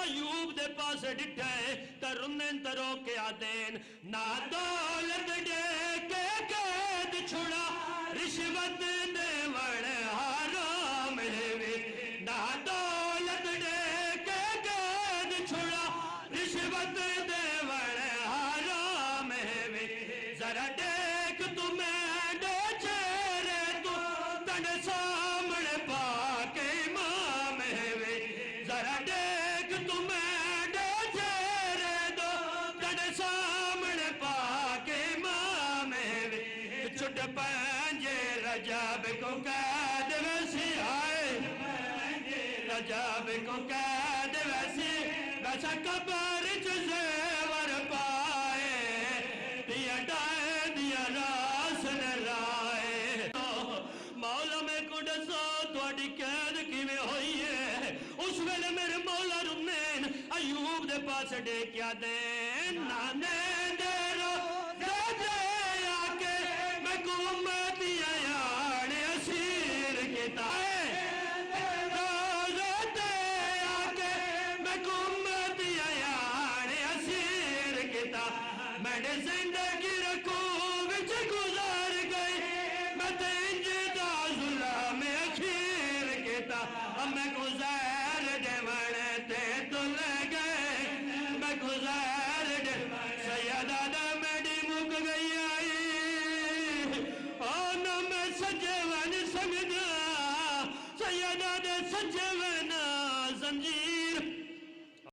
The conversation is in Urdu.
ایوب دے پاس ڈٹھے تا رنن تا رو کے آدین نا دولت دے کے قید چھڑا رشوت دے وڑ حرام ہے نا دولت دے کے قید چھڑا رشوت دے وڑ حرام ہے ذرا دیکھ تمہیں دے چہرے تو تن سامنے پاک امام ہے ذرا دیکھ تمہیں دے چہرے تو تن سامنے پاک امام ہے چھٹ پنجے رجب کو قید ویسی آئے رجب کو قید ویسی ویسا قبر زیور پائے دیا ڈائے دیا راس نرائے مولا میں کو دسو تھوڑی قید کیویں ہوئی ہے اس ویلے میرے مولا رنین ایوب دے پاس ڈے کیا دین نانے دے